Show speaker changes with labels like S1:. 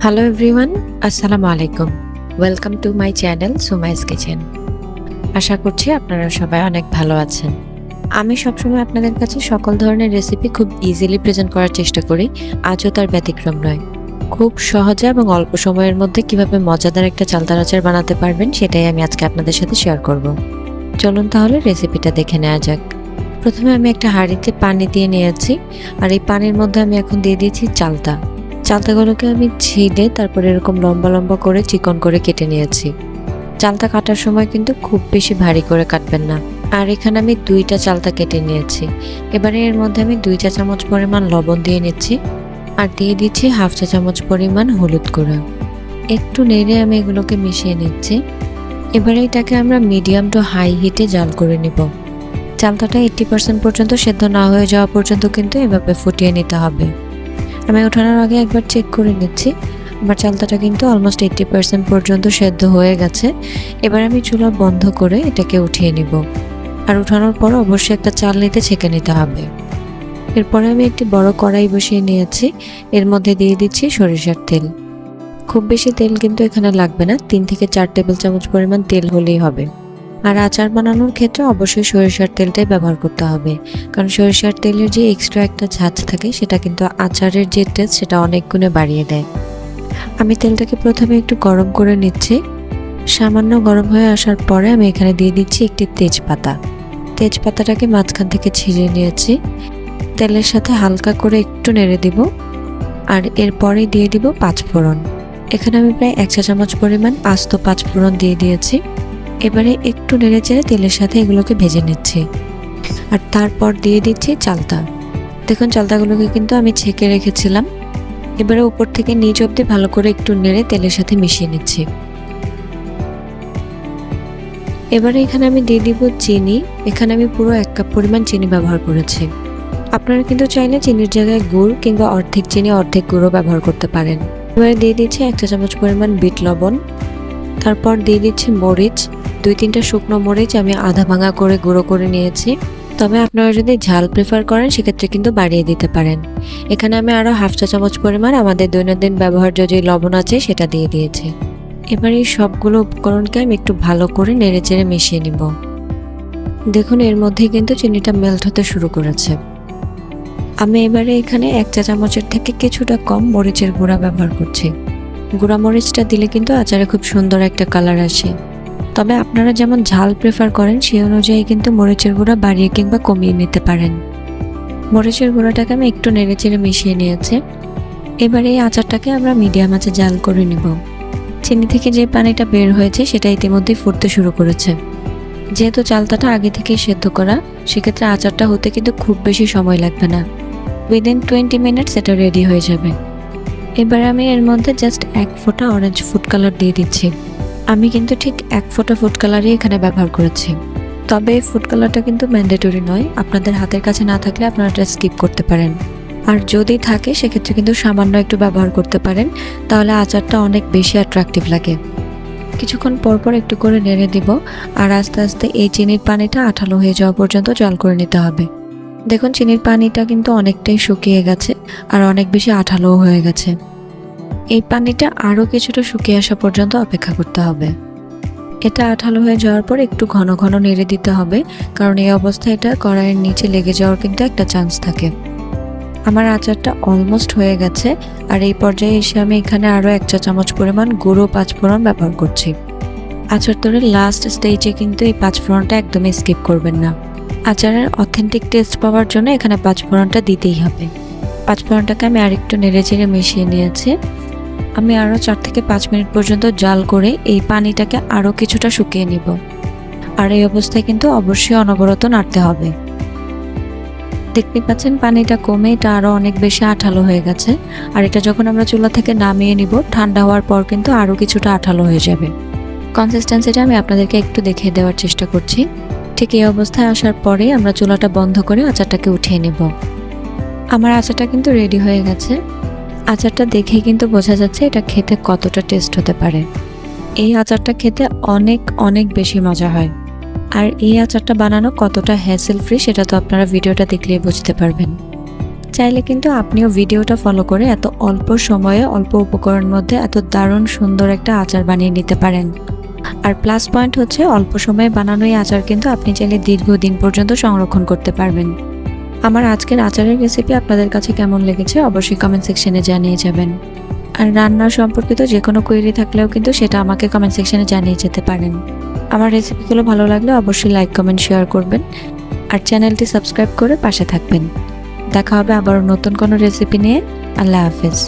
S1: Hello everyone, আসসালামু আলাইকুম। Welcome to my channel Sumai's kitchen. আশা করছি আপনারা সবাই অনেক ভালো আছেন। আমি সবসময় আপনাদের কাছে সকল ধরনের রেসিপি খুব ইজিলি প্রেজেন্ট করার চেষ্টা করি। আজও তার ব্যতিক্রম নয়। খুব সহজে এবং অল্প সময়ের মধ্যে কিভাবে মজাদার একটা চালতার আচার বানাতে পারবেন সেটাই আমি আজকে আপনাদের সাথে শেয়ার করব। চলুন তাহলে রেসিপিটা দেখে নেওয়া যাক। প্রথমে আমি একটা হাঁড়িতে পানি দিয়ে নিয়েছি, আর এই পানির মধ্যে আমি এখন দিয়ে দিয়েছি চালতা। চালতাগুলোকে আমি ছিলে তারপরে এরকম লম্বা লম্বা করে চিকন করে কেটে নিয়েছি। চালতা কাটার সময় কিন্তু খুব বেশি ভারী করে কাটবেন না। আর এখানে আমি 2টা চালতা কেটে নিয়েছি। এবারে এর মধ্যে আমি 2 চা চামচ পরিমাণ লবণ দিয়ে নিচ্ছি, আর দিয়ে দিচ্ছি 1/2 চা চামচ পরিমাণ হলুদ গুঁড়া। একটু নেড়ে আমি এগুলোকে মিশিয়ে নিচ্ছি। এবারে এটাকে আমরা মিডিয়াম টু হাই হিটে জাল করে নিব। চালতাটা 80% পর্যন্ত সেদ্ধ না হয়ে যাওয়া পর্যন্ত কিন্তু এভাবে ফুটিয়ে নিতে হবে। আমি ওঠানোর আগে একবার চেক করে নিচ্ছি। আমার চালতাটা কিন্তু অলমোস্ট 80% পর্যন্ত সেদ্ধ হয়ে গেছে। এবার আমি চুলা বন্ধ করে এটাকে উঠিয়ে নিব। আর উঠানোর পর অবশ্যই একটা চালনিতে ছেঁকে নিতে হবে। এরপরে আমি একটি বড় কড়াই বসিয়ে নিয়েছি। এর মধ্যে দিয়ে দিচ্ছি সরিষার তেল। খুব বেশি তেল কিন্তু এখানে লাগবে না, 3 থেকে 4 টেবিল চামচ পরিমাণ তেল হলেই হবে। আর আচার বানানোর ক্ষেত্রে অবশ্যই সরিষার তেলটাই ব্যবহার করতে হবে, কারণ সরিষার তেলের যে এক্সট্রা একটা ঝাঁজ থাকে সেটা কিন্তু আচারের যে টেস্ট সেটা অনেক গুণে বাড়িয়ে দেয়। আমি তেলটাকে প্রথমে একটু গরম করে নিচ্ছি। সামান্য গরম হয়ে আসার পরে আমি এখানে দিয়ে দিচ্ছি একটি তেজপাতা। তেজপাতাটাকে মাঝখান থেকে ছিঁড়ে নিয়েছি। তেলের সাথে হালকা করে একটু নেড়ে দিব, আর এরপরে দিয়ে দিব 5 ফোড়ন। এখানে আমি প্রায় 1 চা চামচ পরিমাণ আস্ত 5 ফোড়ন দিয়ে দিয়েছি। এবারে একটু নেড়ে চেড়ে তেলের সাথে এগুলোকে ভেজে নিচ্ছি, আর তারপর দিয়ে দিচ্ছি চালতা। দেখুন চালতাগুলোকে কিন্তু আমি ছেঁকে রেখেছিলাম। এবারে উপর থেকে নিচ অবধি ভালো করে একটু নেড়ে তেলের সাথে মিশিয়ে নিচ্ছি। এবারে এখানে আমি দিয়ে দিব চিনি। এখানে আমি পুরো 1 কাপ পরিমাণ চিনি ব্যবহার করেছি। আপনারা কিন্তু চাইলে চিনির জায়গায় গুড় কিংবা অর্ধেক চিনি অর্ধেক গুঁড়ো ব্যবহার করতে পারেন। এবারে দিয়ে দিচ্ছি 1 চা চামচ পরিমাণ বিট লবণ। তারপর দিয়ে দিচ্ছি মরিচ। 2-3টা শুকনো মরিচ আমি আধা ভাঙা করে গুঁড়ো করে নিয়েছি। তবে আপনারা যদি ঝাল প্রেফার করেন সেক্ষেত্রে কিন্তু বাড়িয়ে দিতে পারেন। এখানে আমি আরও 1/2 চা চামচ পরিমাণ আমাদের দৈনন্দিন ব্যবহার্য যে লবণ আছে সেটা দিয়ে দিয়েছি। এবার এই সবগুলো উপকরণকে আমি একটু ভালো করে নেড়ে চেড়ে মিশিয়ে নিব। দেখুন এর মধ্যে কিন্তু চিনিটা মেল্ট হতে শুরু করেছে। আমি এবারে এখানে 1 চা চামচের থেকে কিছুটা কম মরিচের গুঁড়া ব্যবহার করছি। গুঁড়া মরিচটা দিলে কিন্তু আচারে খুব সুন্দর একটা কালার আসে। তবে আপনারা যেমন ঝাল প্রেফার করেন সেই অনুযায়ী কিন্তু মরিচের গুঁড়া বাড়িয়ে কিংবা কমিয়ে নিতে পারেন। মরিচের গুঁড়াটাকে আমি একটু নেড়ে চেড়ে মিশিয়ে নিয়েছি। এবারে এই আচারটাকে আমরা মিডিয়াম আঁচে জাল করে নেব। চিনি থেকে যে পানিটা বের হয়েছে সেটা ইতিমধ্যে ফুটতে শুরু করেছে। যেহেতু চালতাটা আগে থেকেই সেদ্ধ করা, সেক্ষেত্রে আচারটা হতে কিন্তু খুব বেশি সময় লাগবে না। উইদিন 20 মিনিটস এটা রেডি হয়ে যাবে। এবার আমি এর মধ্যে জাস্ট 1 ফোঁটা অরেঞ্জ ফুড কালার দিয়ে দিচ্ছি। আমি কিন্তু ঠিক 1 ফোঁটা ফুড কালারই এখানে ব্যবহার করেছি। তবে এই ফুড কালারটা কিন্তু ম্যান্ডেটরি নয়। আপনাদের হাতের কাছে না থাকলে আপনারা এটা স্কিপ করতে পারেন। আর যদি থাকে সেক্ষেত্রে কিন্তু সামান্য একটু ব্যবহার করতে পারেন, তাহলে আচারটা অনেক বেশি অ্যাট্রাকটিভ লাগে। কিছুক্ষণ পরপর একটু করে নেড়ে দিব, আর আস্তে আস্তে এই চিনির পানিটা আঠালো হয়ে যাওয়া পর্যন্ত জাল করে নিতে হবে। দেখুন চিনির পানিটা কিন্তু অনেকটাই শুকিয়ে গেছে, আর অনেক বেশি আঠালোও হয়ে গেছে। এই পানিটা আরও কিছুটা শুকিয়ে আসা পর্যন্ত অপেক্ষা করতে হবে। এটা আঠালো হয়ে যাওয়ার পর একটু ঘন ঘন নেড়ে দিতে হবে, কারণ এই অবস্থায় এটা কড়াইয়ের নিচে লেগে যাওয়ার কিন্তু একটা চান্স থাকে। আমার আচারটা অলমোস্ট হয়ে গেছে, আর এই পর্যায়ে এসে আমি এখানে আরও 1 চা চামচ পরিমাণ গুঁড়ো 5 ফোড়ন ব্যবহার করছি। আচার তৈরির লাস্ট স্টেজে কিন্তু এই 5 ফোড়নটা একদমই স্কিপ করবেন না। আচারের অথেন্টিক টেস্ট পাওয়ার জন্য এখানে 5 ফোড়নটা দিতেই হবে। 5 ফোড়নটাকে আমি আরেকটু নেড়ে চেড়ে মিশিয়ে নিয়েছি। আমি আরও 4 থেকে 5 মিনিট পর্যন্ত জাল করে এই পানিটাকে আরও কিছুটা শুকিয়ে নিব। আর এই অবস্থায় কিন্তু অবশ্যই অনবরত নাড়তে হবে। দেখতে পাচ্ছেন পানিটা কমে এটা আরও অনেক বেশি আঠালো হয়ে গেছে। আর এটা যখন আমরা চুলা থেকে নামিয়ে নিব, ঠান্ডা হওয়ার পর কিন্তু আরও কিছুটা আঠালো হয়ে যাবে। কনসিস্টেন্সিটা আমি আপনাদেরকে একটু দেখিয়ে দেওয়ার চেষ্টা করছি। ঠিক এই অবস্থায় আসার পরে আমরা চুলাটা বন্ধ করে আচারটাকে উঠিয়ে নেব। আমার আচারটা কিন্তু রেডি হয়ে গেছে। আচারটা দেখেই কিন্তু বোঝা যাচ্ছে এটা খেতে কতটা টেস্ট হতে পারে। এই আচারটা খেতে অনেক অনেক বেশি মজা হয়। আর এই আচারটা বানানো কতটা হ্যাসেল ফ্রি সেটা তো আপনারা ভিডিওটা দেখলেই বুঝতে পারবেন। চাইলে কিন্তু আপনিও ভিডিওটা ফলো করে এত অল্প সময়ে অল্প উপকরণের মধ্যে এত দারুণ সুন্দর একটা আচার বানিয়ে নিতে পারেন। আর প্লাস পয়েন্ট হচ্ছে অল্প সময়ে বানানো এই আচার কিন্তু আপনি চাইলে দীর্ঘদিন পর্যন্ত সংরক্ষণ করতে পারবেন। আমার আজকের আচারের রেসিপি আপনাদের কাছে কেমন লেগেছে অবশ্যই কমেন্ট সেকশনে জানিয়ে যাবেন। আর রান্না সম্পর্কিত যে কোনো কোয়েরি থাকলেও কিন্তু সেটা আমাকে কমেন্ট সেকশনে জানিয়ে যেতে পারেন। আমার রেসিপিগুলো ভালো লাগলে অবশ্যই লাইক কমেন্ট শেয়ার করবেন আর চ্যানেলটি সাবস্ক্রাইব করে পাশে থাকবেন। দেখা হবে আবারও নতুন কোনো রেসিপি নিয়ে। আল্লাহ হাফেজ।